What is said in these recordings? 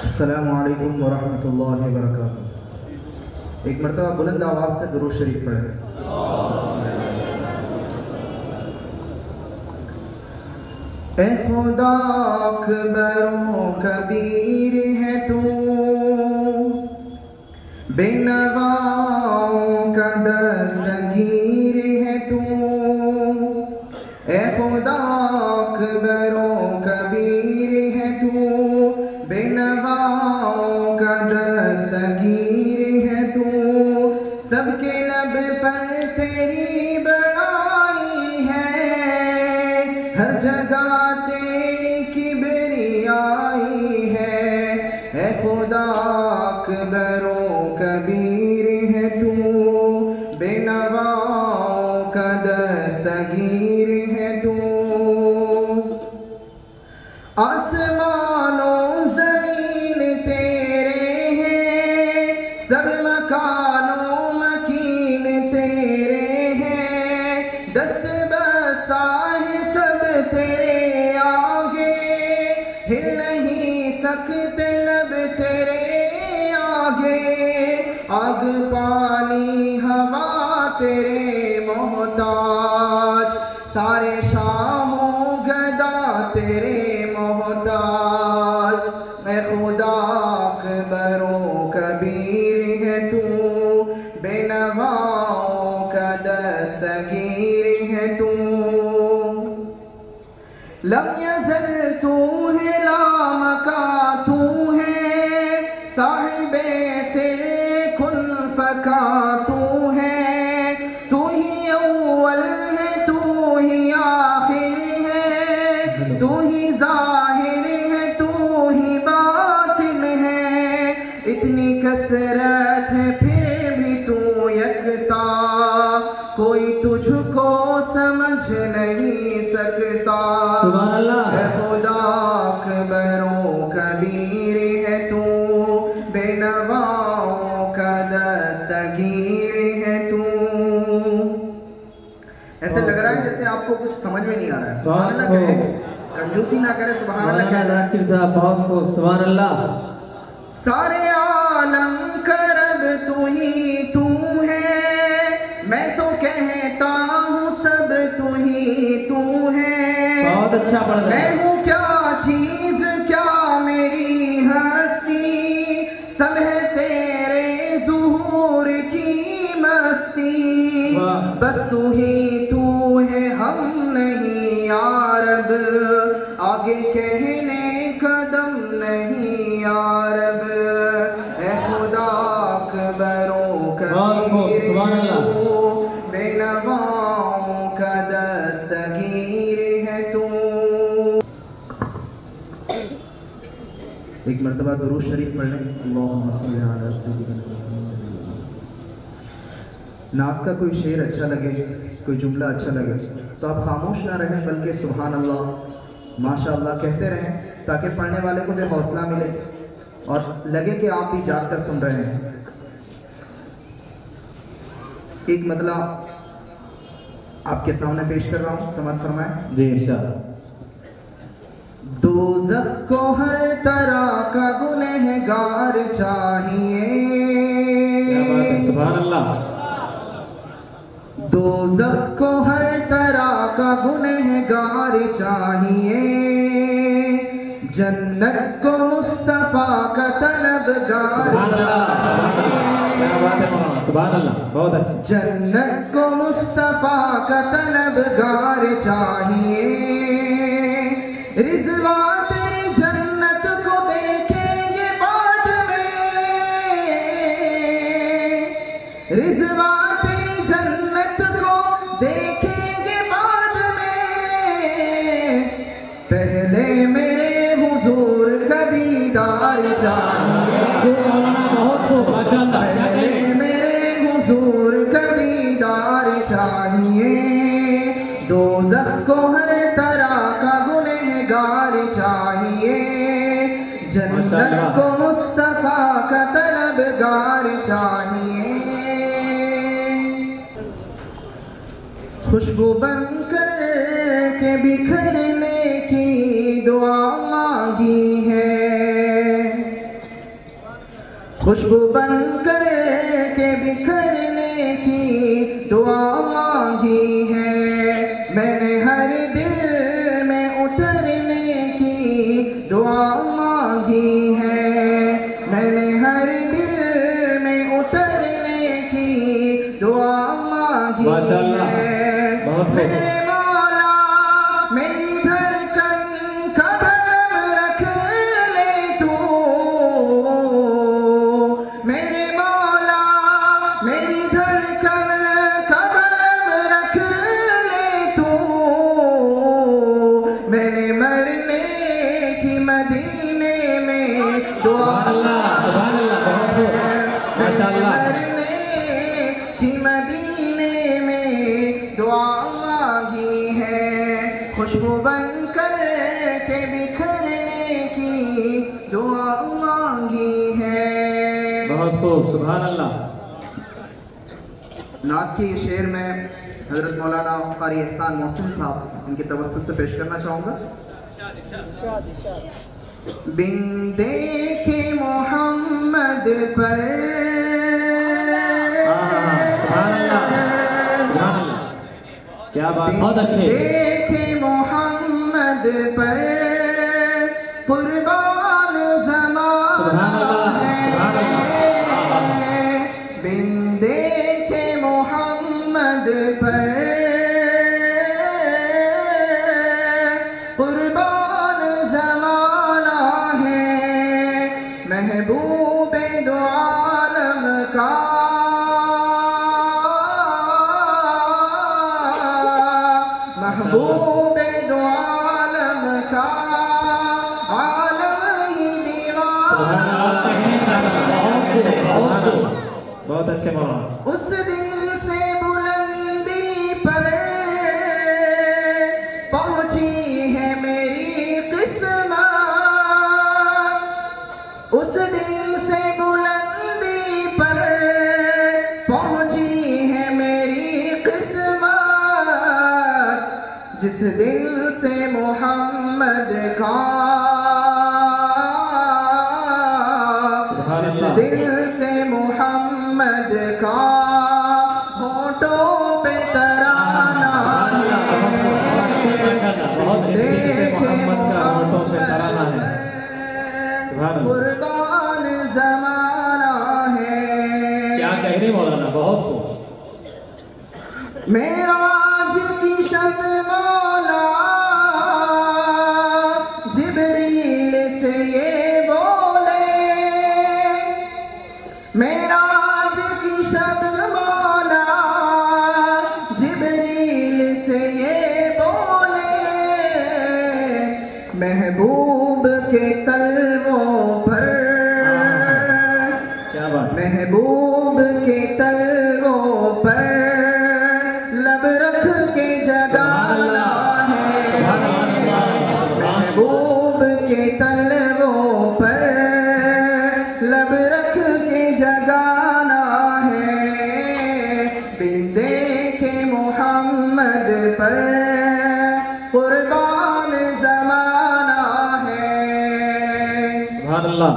अस्सलामु अलैकुम वरहमतुल्लाहि वबरकातुहू। एक मरतबा बुलंद आवाज़ से दुरूद शरीफ पढ़ें। ए खुदा अकबरो कबीर है तू, बेनवाओं का दस्तगीर है तू। ए खुदा अकबरो कबीर है तू, बेनवाओं का दस्तगीर है तू। सबके लब पर तेरी बड़ाई है, हर जगह तेरी किबरियाई है। ए खुदा अकबरो कबीर है तू, बेनवाओं का दस्तगीर है तू। आसमानों ज़मीन तेरे हैं, सब मकानों मकीन तेरे हैं। दस्त बस्ता है सब तेरे आगे, हिल नहीं सकते लब तेरे आगे। आग पानी हवा तेरे मोहताज, सारे शामों गदा तेरे मोहताज। मैं खुदा अकबरो कबीर है तू, बेनवाओं का दस्तगीर है तू। लम यज़ल तू है लामका तू है, साहिबे से कुल फका तू है। तू ही अव्वल है तू ही आखिर है, तू ही ज़ाहिर है तू ही बातिन है। इतनी कसरत है फिर भी तू यकता, कोई तुझको समझ नहीं सकता। सुभान अल्लाह। ऐ खुदा अकबरो कबीर है तू, बेनवाओं का दस्तगीर है तू। ऐसे लग रहा है जैसे आपको कुछ समझ में नहीं आ रहा है। सुभान अल्लाह कहे, कंजूसी ना करे। सुभान अल्लाह कहे। जाकिर साहब बहुत खूब। सुभान अल्लाह। सारे आलम का रब तू ही तू है, मैं तो कहता हूँ सब तू ही तू है। बहुत अच्छा पढ़ रहे हैं। मैं हूँ क्या चीज क्या मेरी हस्ती, सब है तेरे ज़ुहूर की मस्ती। बस तू ही तू है हम नहीं यारब, आगे कहने कदम नहीं यारब। ऐ खुदा अकबरो कबीर है तू, बेनवाओं का दस्तगीर है तू। एक मरतबा दुरूद शरीफ पढ़ लें। अल्लाहुम्मा सल्ली अला सय्यिदिना। नात का कोई शेर अच्छा लगे, कोई जुमला अच्छा लगे तो आप खामोश ना रहें, बल्कि सुभान अल्लाह माशाअल्लाह कहते रहें, ताकि पढ़ने वाले को भी हौसला मिले और लगे कि आप भी जाग कर सुन रहे हैं। एक मतलब आपके सामने पेश कर रहा हूँ, समझ फरमाएं। जी इंशाअल्लाह। दोज़ख को हर तरह का गुनहगार चाहिए। क्या बात है। सुभान अल्लाह। दोज़ख को हर तरह का गुनहगार चाहिए, जन्नत को मुस्तफा का तलबगार चाहिए। सुभान अल्लाह। बहुत अच्छा। जन्नत को मुस्तफा का तलबगार चाहिए, रिज़वा तेरी जन्नत को देखेंगे बाद में। रिज़वा तेरी जन्नत को देखेंगे बाद में, पहले मेरे हुजूर का दीदार चाहिए। बहुत खूब माशाअल्लाह। पहले मेरे हुजूर का दीदार चाहिए, दोज़ख को हर तरह का गुनहगार चाहिए, जन्नत को मुस्तफा का तलबगार चाहिए। खुशबू बनकर के बिखरने की दुआ मांगी है, खुशबू बन कर के बिखरने की दुआ मांगी है मैंने, हर दिल में उतरने की दुआ मांगी है मैंने, हर दिल में उतरने की दुआ मांगी है। मेरे मौला मेरी धड़कन का भरम रख ले तू, मेरे मौला मेरी धड़कन का भरम रख ले तू, मैंने मरने की मदीने में दुआ मरने की मदीने में दुआ मांगी है, खुशबू बन कर के बिखरने की दुआ मांगी है। बहुत खूब, सुभान अल्लाह। नात की शेर में हजरत मौलाना कारी एहसान मोहसिन साहब इनकी तवज्जुह से पेश करना चाहूँगा। बिन देखे मोहम्मद पर क्या बात, बहुत अच्छे। देखे मोहम्मद पर कुर्बान ज़माना है, बिन देखे मोहम्मद पर कुर्बान ज़माना है, महबूबे दो आलम का महबूबे दो आलम का आलम ही दीवाना। बहुत अच्छे मौलाना। उस दिन से बुलंदी पर पहुंची है मेरी किस्मत, उस दिन से बुलंदी पर पहुंची है मेरी किस्मत, जिस दिन से मोहम्मद का, जिस दिन से मोहम्मद का होठों पे तराना है, देखे मोहम्मद कुर्बान ज़माना है। क्या कह रहे मौलाना, बहुत खूब। मेराज की शब मौला जिब्रील से ये बोले, मेराज की शब मौला जिब्रील से ये बोले, महबूब के तलवों पर, क्या बात, महबूब के तलवों पर लब रख के जगाना है, महबूब के तलवों पर लब रख के जगाना है, बिन देखे मोहम्मद पर कुर्बान ज़माना है। सुभान अल्लाह।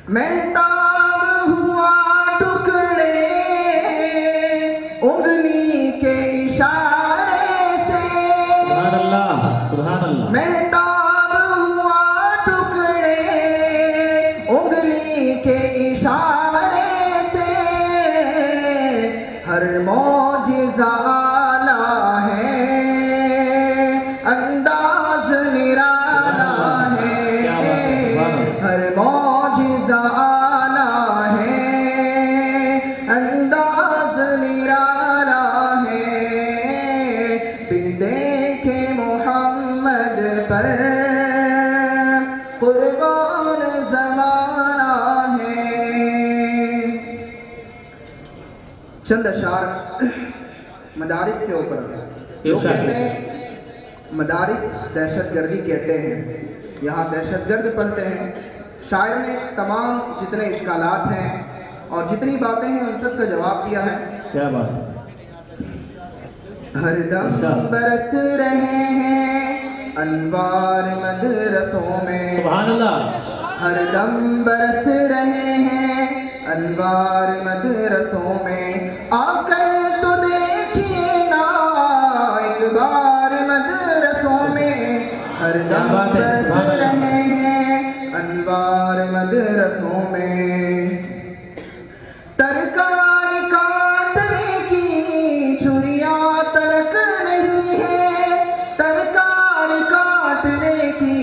महताब हुआ टुकड़े उंगली के इशारे से, सुभान अल्लाह, सुभान अल्लाह। महताब हुआ टुकड़े उंगली के इशारे से, हर मौजिज़ा आला है, अंदाज निराला है, हर मौजिज़ा आला है, अंदाज निराला है, बिन देखे मोहम्मद पर कुर्बान ज़माना है। चंद अशार मदारिस के ऊपर। लोग कहते हैं मदारिस दहशतगर्दी के अड्डे हैं, यहाँ दहशतगर्द पढ़ते हैं। शायर ने तमाम जितने इश्कालात हैं और जितनी बातें हैं उन सब का जवाब दिया है। क्या बात, हरदम बरस रहे हैं अनवार मदरसों में, सुभान अल्लाह। हरदम बरस रहे हैं अनवार मदरसों में आकर तो देखिए ना, एक बार मदरसों में हरदम बरस रहे हैं अनवार मदरसों में। तरकारी काटने की छुरियां तलक नहीं है, तरकारी काटने की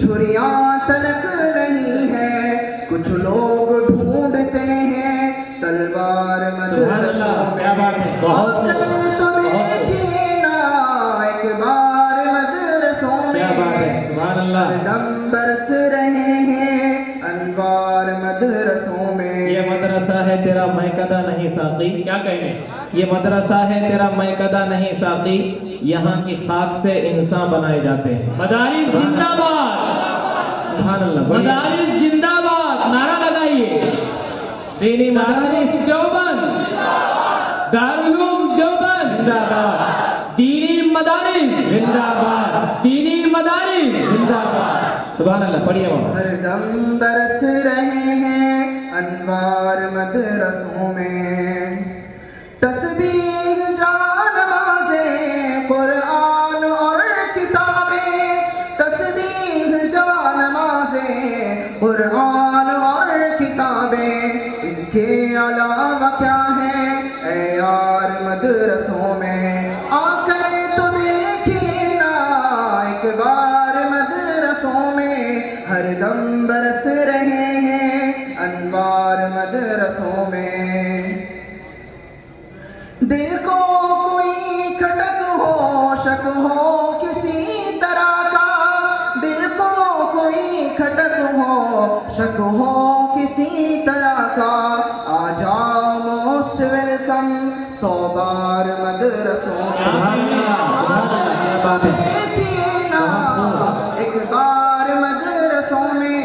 छुरियां तलक नहीं है। कुछ लोग ढूंढते हैं तलवार मदरसों में, बहुत तो देखिए ना, एक बार मदरसों में हरदम बरस रहे हैं अनवार मदरसों में। ये मदरसा है तेरा मैकदा नहीं साकी। क्या कहेंगे? ये मदरसा है तेरा मैकदा नहीं साकी, यहाँ की खाक से इंसान बनाए जाते हैं। मदारिस जिंदाबाद, सुभान अल्लाह। मदारिस जिंदाबाद, नारा लगाइए। दीनी मदारिस देवबंद, दारुल उलूम देवबंद जिंदाबाद, दीनी मदारिस जिंदाबाद, दीनी मदारिस जिंदाबाद। सुभान अल्लाह। पढ़िए मौलाना। हरदम बरस रहे हैं अनवार मदरसों में। तस्बीह जानमाज़ें कुरान और किताबें, तस्बीह जानमाज़ें कुरान और किताबें, इसके अलावा क्या है ऐ यार मदरसों में। आकर तो देखिए ना, एक बार मदरसों में हरदम बरस रहे हैं अनवार मदरसों में। दिल को कोई खटक हो, शक हो किसी तरह का, दिल को कोई खटक हो, शक हो किसी तरह का, आ जाओ मोस्ट वेलकम 100 बार मदरसों में। देखिए ना, एक बार मदरसों में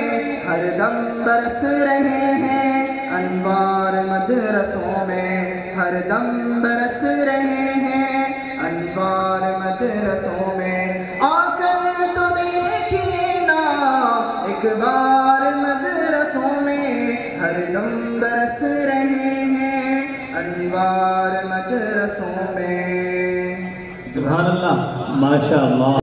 हरदम बरस रहे हैं अनवार मदरसों में, हरदम बरस रहे हैं अनवार मदरसों में। आकर तो देखिए ना, एक बार मदरसों में हरदम बरस रहे हैं अनवार मदरसों में। सुभान अल्लाह। माशाअल्लाह।